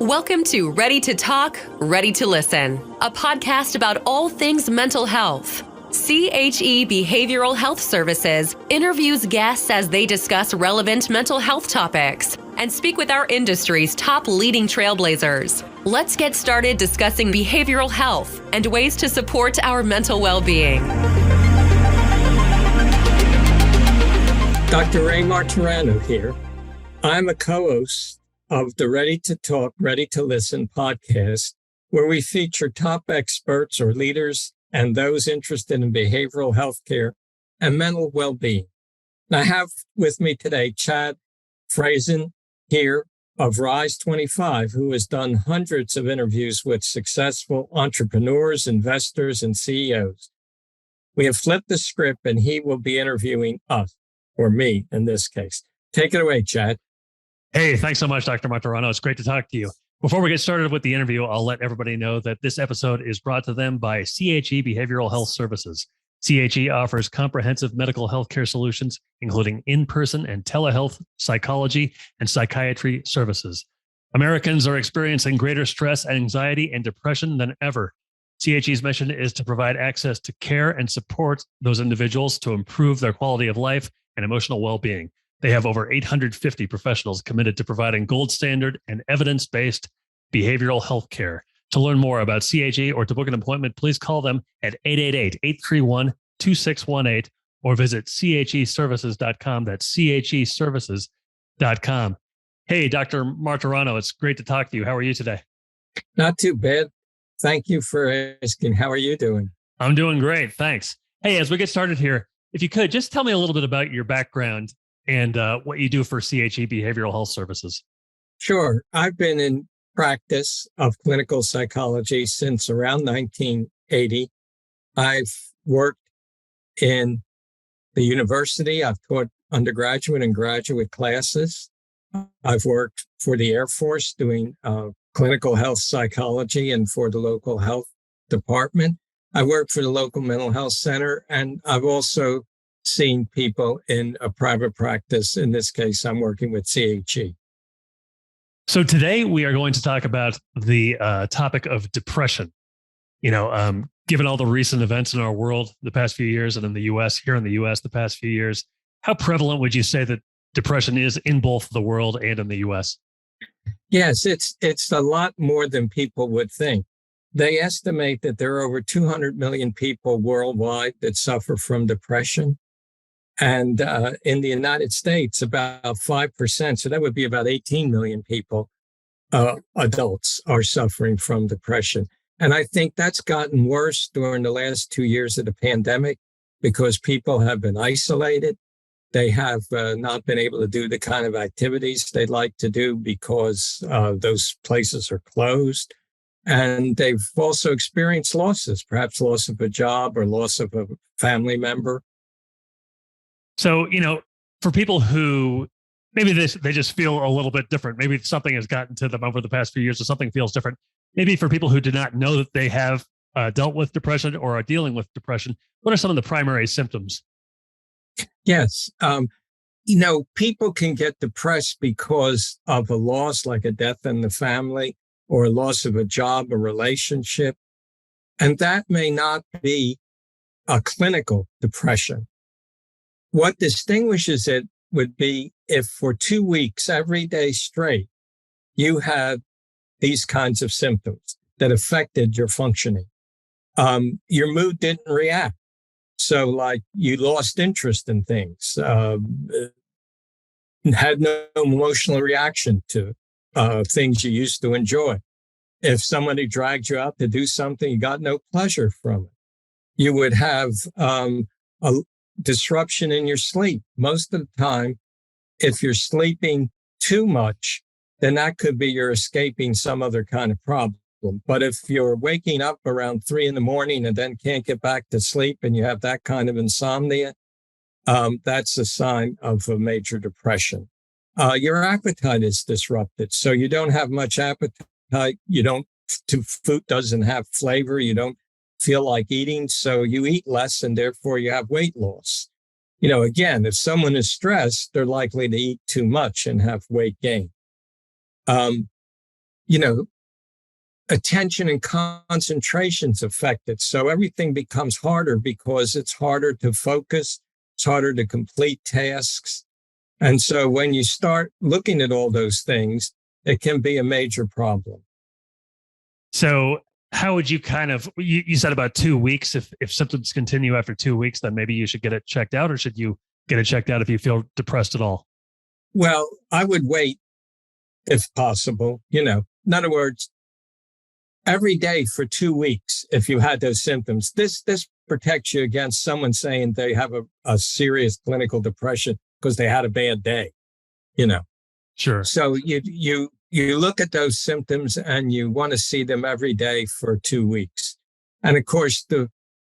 Welcome to Ready to Talk, Ready to Listen, a podcast about all things mental health. CHE Behavioral Health Services interviews guests as they discuss relevant mental health topics and speak with our industry's top leading trailblazers. Let's get started discussing behavioral health and ways to support our mental well-being. Dr. Raymond Martorano here. I'm a co-host of the Ready to Talk, Ready to Listen podcast, where we feature top experts or leaders and those interested in behavioral health care and mental well-being. And I have with me today Chad Friesen here of Rise 25, who has done hundreds of interviews with successful entrepreneurs, investors, and CEOs. We have flipped the script and he will be interviewing us, or me in this case. Take it away, Chad. Hey, thanks so much, Dr. Martorano. It's great to talk to you. Before we get started with the interview, I'll let everybody know that this episode is brought to them by CHE Behavioral Health Services. CHE offers comprehensive medical health care solutions, including in-person and telehealth, psychology, and psychiatry services. Americans are experiencing greater stress, anxiety, and depression than ever. CHE's mission is to provide access to care and support those individuals to improve their quality of life and emotional well-being. They have over 850 professionals committed to providing gold standard and evidence-based behavioral health care. To learn more about CHE or to book an appointment, please call them at 888-831-2618 or visit cheservices.com. That's cheservices.com. Hey, Dr. Martorano, it's great to talk to you. How are you today? Not too bad. Thank you for asking. How are you doing? I'm doing great. Thanks. Hey, as we get started here, if you could, just tell me a little bit about your background and what you do for CHE Behavioral Health Services. Sure. I've been in practice of clinical psychology since around 1980. I've worked in the university. I've taught undergraduate and graduate classes. I've worked for the Air Force doing clinical health psychology and for the local health department. I work for the local mental health center, and I've also seen people in a private practice. In this case, I'm working with CHE. So today we are going to talk about the topic of depression. Given all the recent events in our world the past few years and in the U.S., here in the U.S. the past few years, how prevalent would you say that depression is in both the world and in the U.S.? Yes, it's a lot more than people would think. They estimate that there are over 200 million people worldwide that suffer from depression. And in the United States, about 5%, so that would be about 18 million people, adults, are suffering from depression. And I think that's gotten worse during the last 2 years of the pandemic because people have been isolated. They have not been able to do the kind of activities they'd like to do because those places are closed. And they've also experienced losses, perhaps loss of a job or loss of a family member. So, for people who maybe they just feel a little bit different, maybe something has gotten to them over the past few years or something feels different. Maybe for people who do not know that they have dealt with depression or are dealing with depression, what are some of the primary symptoms? Yes. People can get depressed because of a loss, like a death in the family or a loss of a job, a relationship. And that may not be a clinical depression. What distinguishes it would be if for 2 weeks, every day straight, you had these kinds of symptoms that affected your functioning. Your mood didn't react. So like you lost interest in things, had no emotional reaction to things you used to enjoy. If somebody dragged you out to do something, you got no pleasure from it. You would have a disruption in your sleep. Most of the time, if you're sleeping too much, then that could be you're escaping some other kind of problem. But if you're waking up around 3 a.m. and then can't get back to sleep and you have that kind of insomnia, that's a sign of a major depression. Your appetite is disrupted. So you don't have much appetite. Food doesn't have flavor. You don't feel like eating. So you eat less and therefore you have weight loss. Again, if someone is stressed, they're likely to eat too much and have weight gain. you know, attention and concentration's affected. So everything becomes harder because it's harder to focus. It's harder to complete tasks. And so when you start looking at all those things, it can be a major problem. So how would you you said about 2 weeks, if symptoms continue after 2 weeks, then maybe you should get it checked out, or should you get it checked out if you feel depressed at all? Well, I would wait if possible, in other words, every day for 2 weeks, if you had those symptoms, this protects you against someone saying they have a serious clinical depression because they had a bad day, Sure. So you look at those symptoms and you want to see them every day for 2 weeks. And of course, the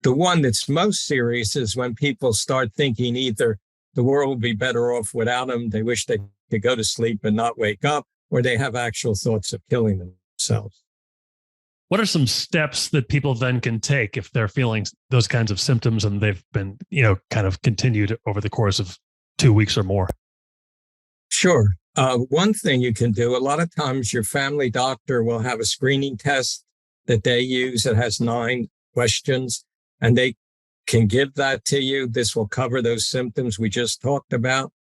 one that's most serious is when people start thinking either the world would be better off without them, they wish they could go to sleep and not wake up, or they have actual thoughts of killing themselves. What are some steps that people then can take if they're feeling those kinds of symptoms and they've been, kind of continued over the course of 2 weeks or more? Sure. One thing you can do, a lot of times your family doctor will have a screening test that they use that has 9 questions, and they can give that to you. This will cover those symptoms we just talked about,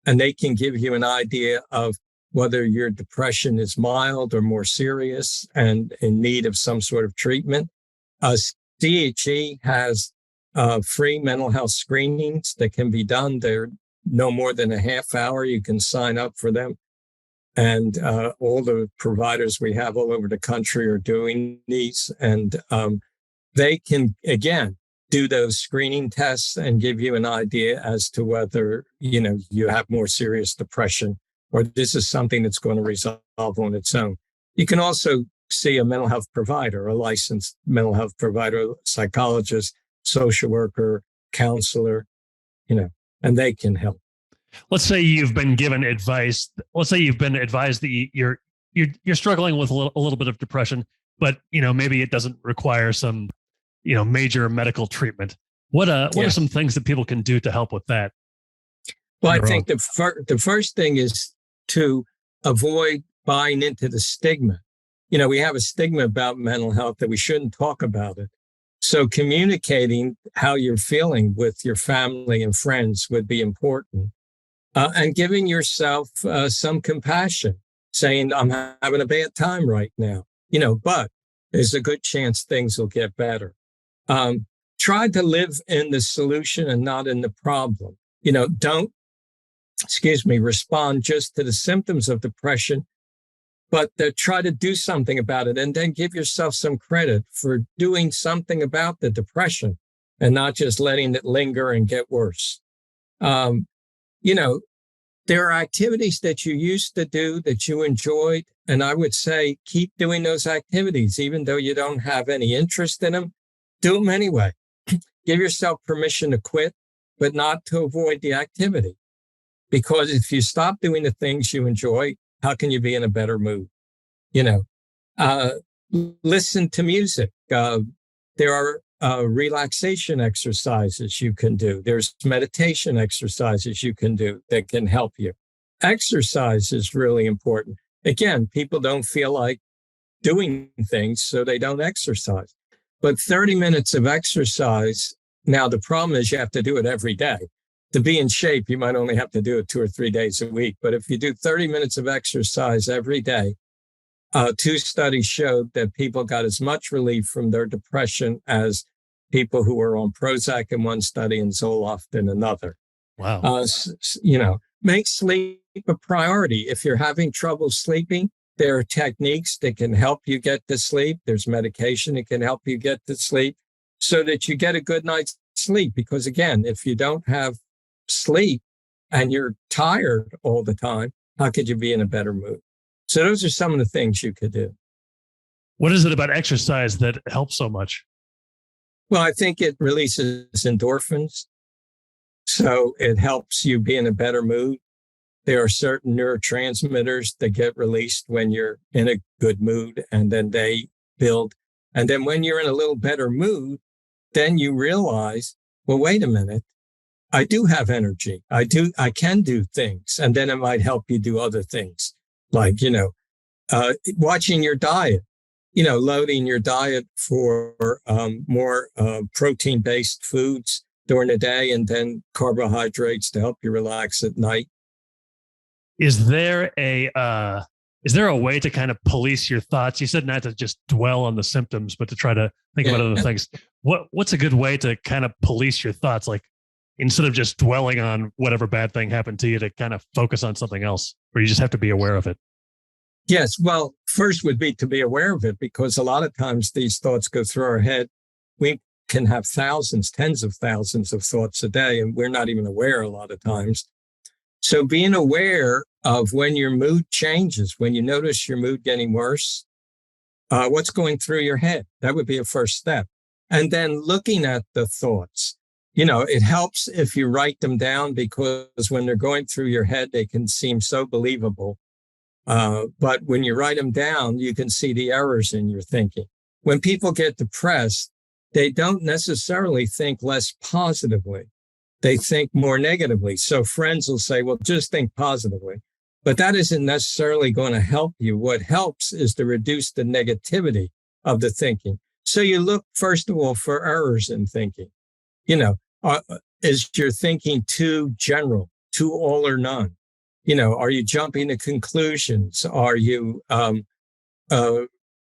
and they can give you an idea of whether your depression is mild or more serious and in need of some sort of treatment. CHE has free mental health screenings that can be done. They're no more than a half hour. You can sign up for them. And all the providers we have all over the country are doing these. And they can, again, do those screening tests and give you an idea as to whether, you have more serious depression or this is something that's going to resolve on its own. You can also see a mental health provider, a licensed mental health provider, psychologist, social worker, counselor, and they can help. Let's say you've been given advice. Let's say you've been advised that you're struggling with a little bit of depression, but maybe it doesn't require some major medical treatment. What are some things that people can do to help with that? Well, I think the first thing is to avoid buying into the stigma. We have a stigma about mental health that we shouldn't talk about it. So communicating how you're feeling with your family and friends would be important. And giving yourself some compassion, saying, I'm having a bad time right now, but there's a good chance things will get better. Try to live in the solution and not in the problem. Don't, respond just to the symptoms of depression, but try to do something about it and then give yourself some credit for doing something about the depression and not just letting it linger and get worse. There are activities that you used to do that you enjoyed. And I would say, keep doing those activities, even though you don't have any interest in them, do them anyway. Give yourself permission to quit, but not to avoid the activity. Because if you stop doing the things you enjoy, how can you be in a better mood? Listen to music. There are relaxation exercises you can do. There's meditation exercises you can do that can help you. Exercise is really important. Again, people don't feel like doing things, so they don't exercise. But 30 minutes of exercise, now the problem is you have to do it every day. To be in shape, you might only have to do it 2 or 3 days a week. But if you do 30 minutes of exercise every day, 2 studies showed that people got as much relief from their depression as people who were on Prozac in one study and Zoloft in another. Wow. Make sleep a priority. If you're having trouble sleeping, there are techniques that can help you get to sleep. There's medication that can help you get to sleep so that you get a good night's sleep. Because again, if you don't have sleep and you're tired all the time, how could you be in a better mood? So those are some of the things you could do. What is it about exercise that helps so much? Well, I think it releases endorphins. So it helps you be in a better mood. There are certain neurotransmitters that get released when you're in a good mood, and then they build. And then when you're in a little better mood, then you realize, well, wait a minute, I do have energy. I can do things. And then it might help you do other things like, watching your diet, loading your diet for more protein-based foods during the day and then carbohydrates to help you relax at night. Is there a way to kind of police your thoughts? You said not to just dwell on the symptoms, but to try to think about other things. What's a good way to kind of police your thoughts? Like instead of just dwelling on whatever bad thing happened to you, to kind of focus on something else, or you just have to be aware of it? Yes. Well, first would be to be aware of it, because a lot of times these thoughts go through our head. We can have thousands, tens of thousands of thoughts a day, and we're not even aware a lot of times. So being aware of when your mood changes, when you notice your mood getting worse, what's going through your head, that would be a first step. And then looking at the thoughts, it helps if you write them down, because when they're going through your head, they can seem so believable. But when you write them down, you can see the errors in your thinking. When people get depressed, they don't necessarily think less positively. They think more negatively. So friends will say, well, just think positively. But that isn't necessarily going to help you. What helps is to reduce the negativity of the thinking. So you look, first of all, for errors in thinking. Is your thinking too general, too all or none? Are you jumping to conclusions? Are you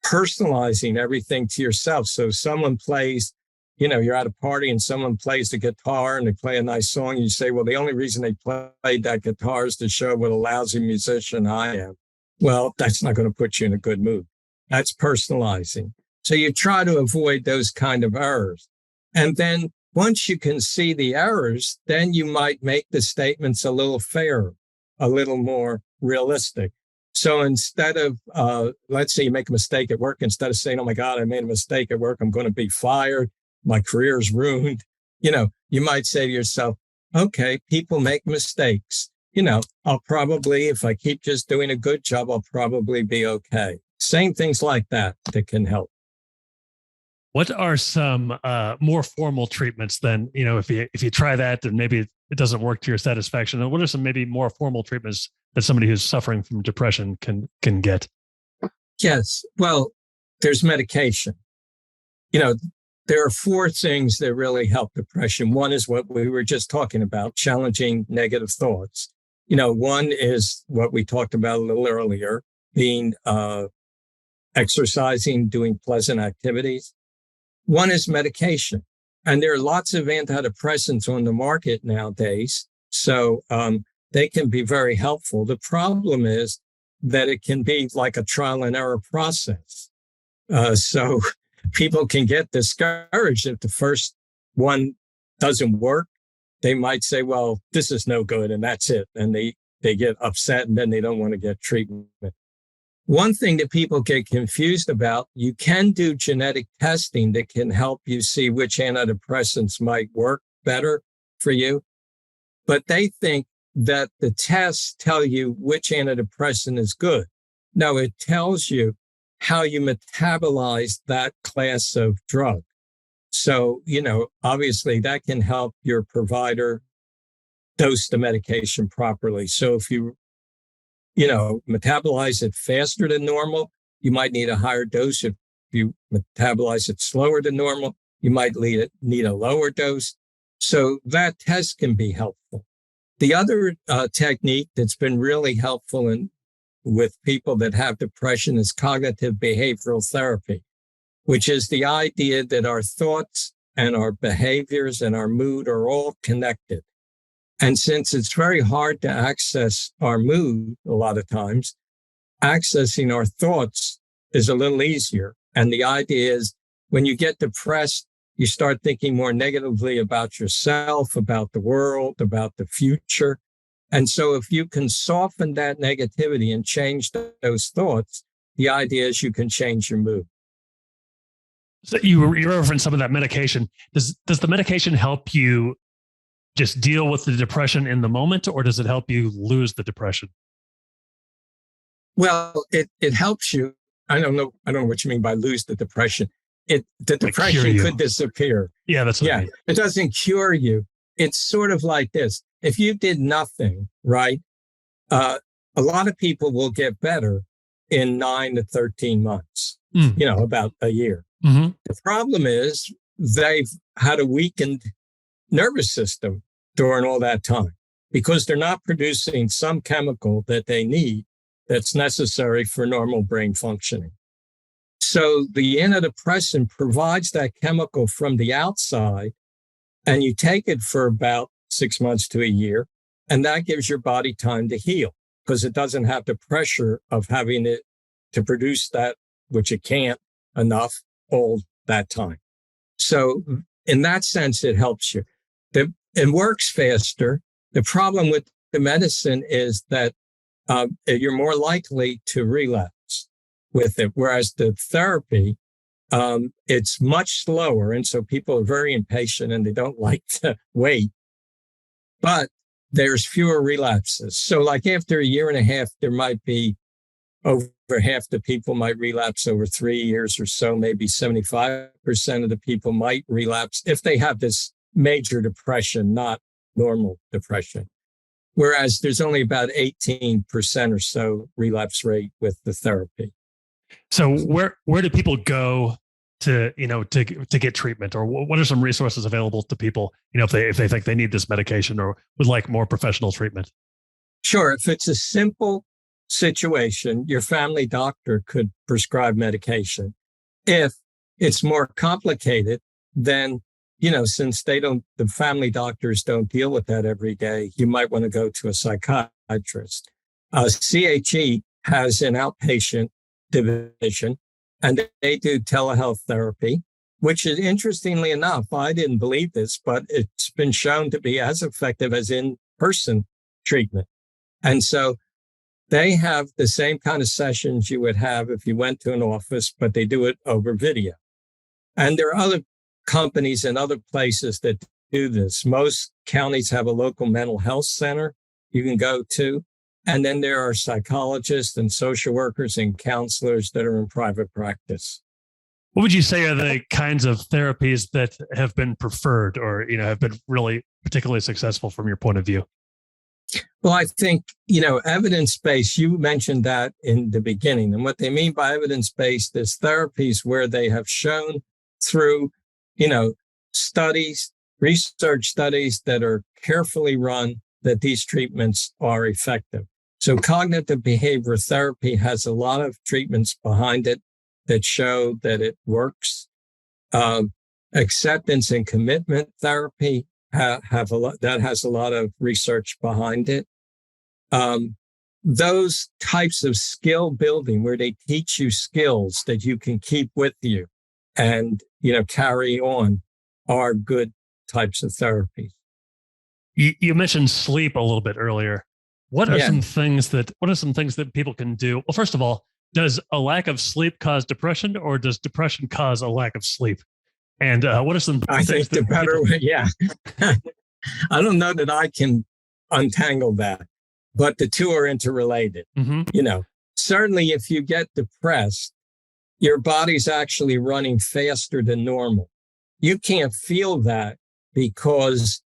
personalizing everything to yourself? So someone plays, you're at a party and someone plays the guitar and they play a nice song. You say, well, the only reason they played that guitar is to show what a lousy musician I am. Well, that's not going to put you in a good mood. That's personalizing. So you try to avoid those kind of errors. And then once you can see the errors, then you might make the statements a little fairer, a little more realistic. So instead of, let's say you make a mistake at work, instead of saying, oh my God, I made a mistake at work, I'm going to be fired, my career's ruined, you might say to yourself, okay, people make mistakes. I'll probably, if I keep just doing a good job, I'll probably be okay. Saying things like that can help. What are some more formal treatments then? If you try that and maybe it doesn't work to your satisfaction, then what are some maybe more formal treatments that somebody who's suffering from depression can get? Yes. Well, there's medication. There are four things that really help depression. One is what we were just talking about, challenging negative thoughts. One is what we talked about a little earlier, being exercising, doing pleasant activities. One is medication. And there are lots of antidepressants on the market nowadays. So they can be very helpful. The problem is that it can be like a trial and error process. So people can get discouraged if the first one doesn't work. They might say, well, this is no good, and that's it. And they get upset, and then they don't want to get treatment. One thing that people get confused about, you can do genetic testing that can help you see which antidepressants might work better for you. But they think that the tests tell you which antidepressant is good. No, it tells you how you metabolize that class of drug. So, obviously that can help your provider dose the medication properly. So if you metabolize it faster than normal, you might need a higher dose. If you metabolize it slower than normal, you might need a lower dose. So that test can be helpful. The other technique that's been really helpful with people that have depression is cognitive behavioral therapy, which is the idea that our thoughts and our behaviors and our mood are all connected. And since it's very hard to access our mood a lot of times, accessing our thoughts is a little easier. And the idea is when you get depressed, you start thinking more negatively about yourself, about the world, about the future. And so if you can soften that negativity and change those thoughts, the idea is you can change your mood. So you referenced some of that medication. Does the medication help you just deal with the depression in the moment, or does it help you lose the depression? Well, it helps you. I don't know what you mean by lose the depression. The depression could disappear. Yeah, that's what I mean. It doesn't cure you. It's sort of like this. If you did nothing, right? A lot of people will get better in 9 to 13 months, about a year. Mm-hmm. The problem is they've had a weakened nervous system during all that time because they're not producing some chemical that they need that's necessary for normal brain functioning. So the antidepressant provides that chemical from the outside, and you take it for about 6 months to a year, and that gives your body time to heal because it doesn't have the pressure of having it to produce that, which it can't enough all that time. So in that sense, it helps you. It works faster. The problem with the medicine is that you're more likely to relapse with it, whereas the therapy, it's much slower. And so people are very impatient and they don't like to wait. But there's fewer relapses. So like after a year and a half, there might be over half the people might relapse over 3 years or so. Maybe 75% of the people might relapse if they have this major depression, not normal depression. Whereas there's only about 18% or so relapse rate with the therapy. So where do people go to get treatment, or what are some resources available to people, if they think they need this medication or would like more professional treatment? Sure. If it's a simple situation, your family doctor could prescribe medication. If it's more complicated, then, since the family doctors don't deal with that every day, you might want to go to a psychiatrist. CHE has an outpatient division, and they do telehealth therapy, which is, interestingly enough, I didn't believe this, but it's been shown to be as effective as in-person treatment. And so they have the same kind of sessions you would have if you went to an office, but they do it over video. And there are other companies and other places that do this. Most counties have a local mental health center you can go to. And then there are psychologists and social workers and counselors that are in private practice. What would you say are the kinds of therapies that have been preferred or, have been really particularly successful from your point of view? Well, I think, evidence-based, you mentioned that in the beginning. And what they mean by evidence-based is therapies where they have shown through, studies, research studies that are carefully run, that these treatments are effective. So cognitive behavior therapy has a lot of treatments behind it that show that it works. Acceptance and commitment therapy have a lot, that has a lot of research behind it. Those types of skill building where they teach you skills that you can keep with you and, carry on are good types of therapies. You mentioned sleep a little bit earlier. What are some things that people can do? Well, first of all, does a lack of sleep cause depression, or does depression cause a lack of sleep? And what are some I think the better way, I don't know that I can untangle that, but the two are interrelated. Mm-hmm. Certainly if you get depressed, your body's actually running faster than normal. You can't feel that because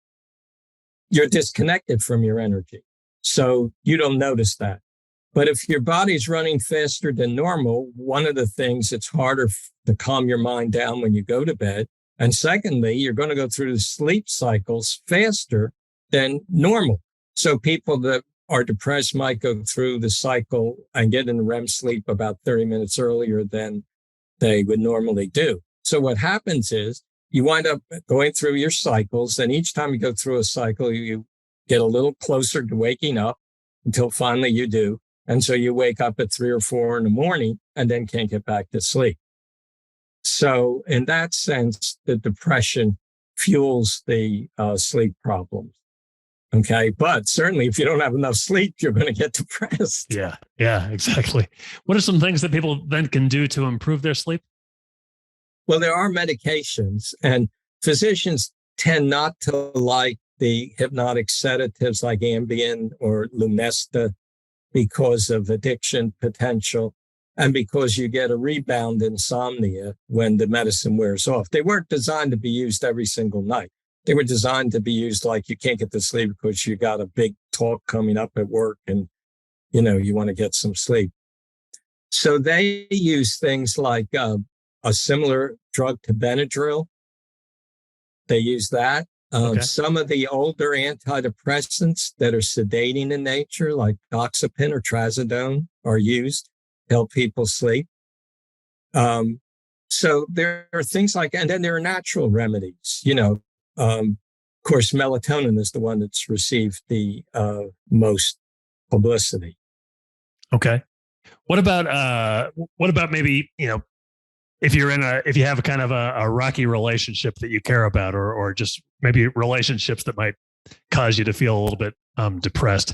you're disconnected from your energy. So you don't notice that. But if your body's running faster than normal, one of the things, it's harder to calm your mind down when you go to bed. And secondly, you're going to go through the sleep cycles faster than normal. So people that are depressed might go through the cycle and get in REM sleep about 30 minutes earlier than they would normally do. So what happens is you wind up going through your cycles, and each time you go through a cycle, you get a little closer to waking up until finally you do. And so you wake up at 3 or 4 in the morning and then can't get back to sleep. So in that sense, the depression fuels the sleep problems. Okay. But certainly if you don't have enough sleep, you're going to get depressed. Yeah, exactly. What are some things that people then can do to improve their sleep? Well, there are medications, and physicians tend not to like the hypnotic sedatives like Ambien or Lunesta because of addiction potential and because you get a rebound insomnia when the medicine wears off. They weren't designed to be used every single night. They were designed to be used like you can't get to sleep because you got a big talk coming up at work and, you want to get some sleep. So they use things like a similar drug to Benadryl. They use that. Okay. Some of the older antidepressants that are sedating in nature, like doxepin or trazodone, are used to help people sleep. So there are things like, and then there are natural remedies. Of course, melatonin is the one that's received the most publicity. Okay. What about maybe, if you have a kind of a rocky relationship that you care about, or just maybe relationships that might cause you to feel a little bit depressed,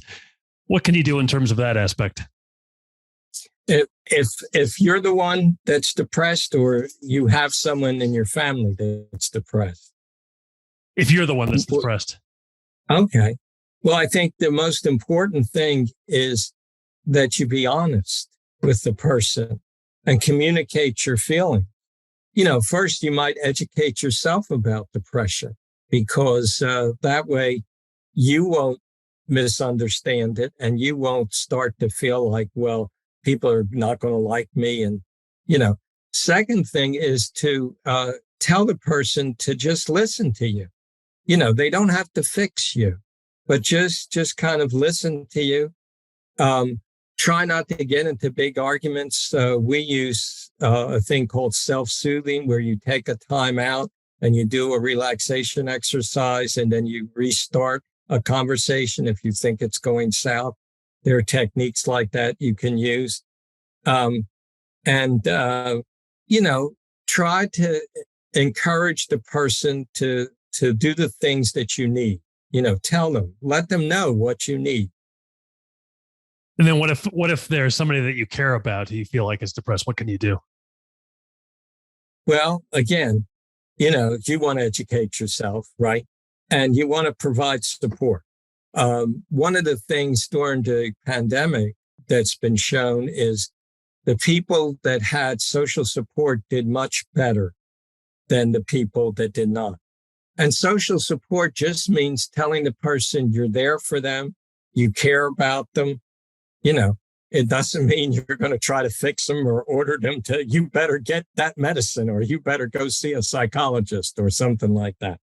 what can you do in terms of that aspect? If you're the one that's depressed, or you have someone in your family that's depressed. If you're the one that's depressed. Okay. Well, I think the most important thing is that you be honest with the person and communicate your feeling. First you might educate yourself about depression, because that way you won't misunderstand it, and you won't start to feel like, well, people are not going to like me. And, second thing is to tell the person to just listen to you. They don't have to fix you, but just kind of listen to you. Try not to get into big arguments. We use a thing called self-soothing, where you take a time out and you do a relaxation exercise, and then you restart a conversation if you think it's going south. There are techniques like that you can use. Try to encourage the person to do the things that you need. Tell them, let them know what you need. And then what if there's somebody that you care about who you feel like is depressed? What can you do? Well, again, you want to educate yourself, right? And you want to provide support. One of the things during the pandemic that's been shown is the people that had social support did much better than the people that did not. And social support just means telling the person you're there for them, you care about them. It doesn't mean you're going to try to fix them or order them to, you better get that medicine, or you better go see a psychologist or something like that.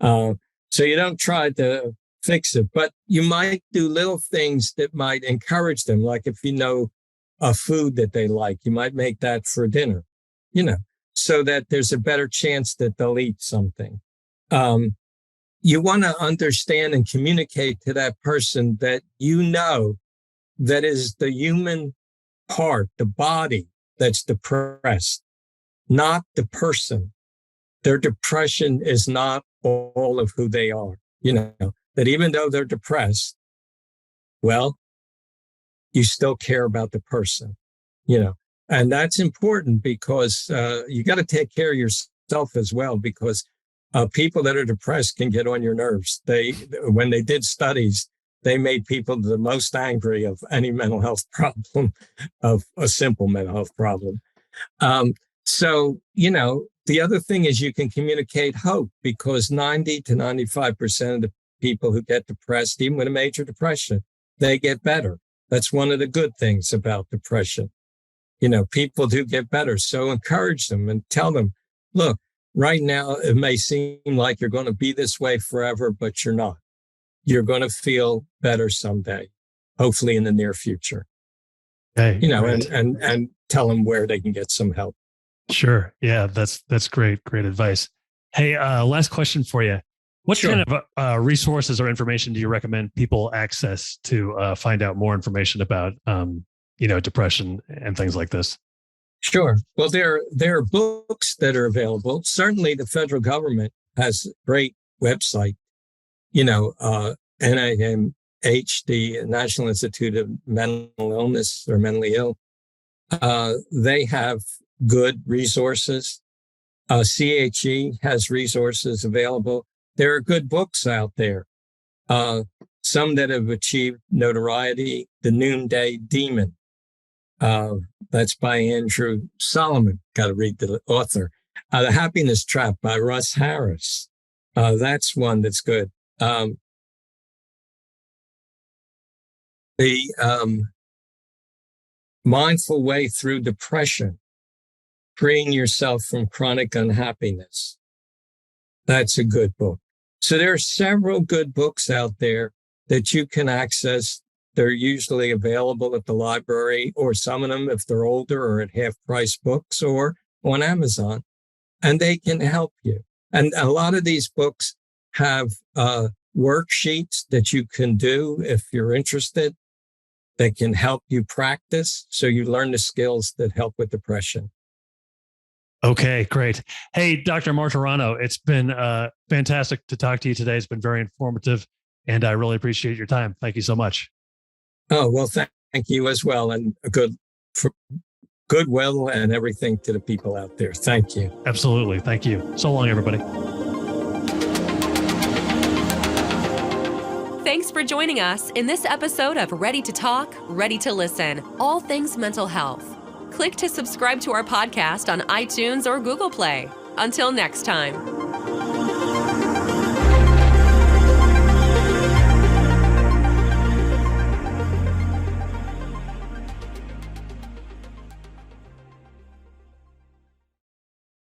So you don't try to fix it, but you might do little things that might encourage them. Like if you know a food that they like, you might make that for dinner, so that there's a better chance that they'll eat something. You want to understand and communicate to that person that that is the human part, the body that's depressed, not the person. Their depression is not all of who they are. That even though they're depressed, well, you still care about the person, and that's important, because you got to take care of yourself as well, because people that are depressed can get on your nerves. When they did studies, they made people the most angry of any mental health problem, of a simple mental health problem. So, the other thing is you can communicate hope, because 90 to 95% of the people who get depressed, even with a major depression, they get better. That's one of the good things about depression. People do get better. So encourage them and tell them, look, right now it may seem like you're going to be this way forever, but you're not. You're going to feel better someday, hopefully in the near future. Hey, right. and tell them where they can get some help. Sure. Yeah, that's great. Great advice. Hey, last question for you. What Sure. kind of resources or information do you recommend people access to find out more information about, depression and things like this? Sure. Well, there are books that are available. Certainly the federal government has a great website, NIMH, the National Institute of Mental Illness or Mentally Ill. They have good resources. CHE has resources available. There are good books out there. Some that have achieved notoriety. The Noonday Demon. That's by Andrew Solomon. Got to read the author. The Happiness Trap by Russ Harris. That's one that's good. Mindful Way Through Depression, Freeing Yourself from Chronic Unhappiness. That's a good book. So there are several good books out there that you can access. They're usually available at the library, or some of them, if they're older, are at half-price books or on Amazon, and they can help you. And a lot of these books have worksheets that you can do if you're interested, that can help you practice, so you learn the skills that help with depression. Okay, great. Hey, Dr. Martorano, it's been fantastic to talk to you today. It's been very informative, and I really appreciate your time. Thank you so much. Oh, well, thank you as well. And goodwill and everything to the people out there. Thank you. Absolutely. Thank you. So long, everybody. Thanks for joining us in this episode of Ready to Talk, Ready to Listen, all things mental health. Click to subscribe to our podcast on iTunes or Google Play. Until next time.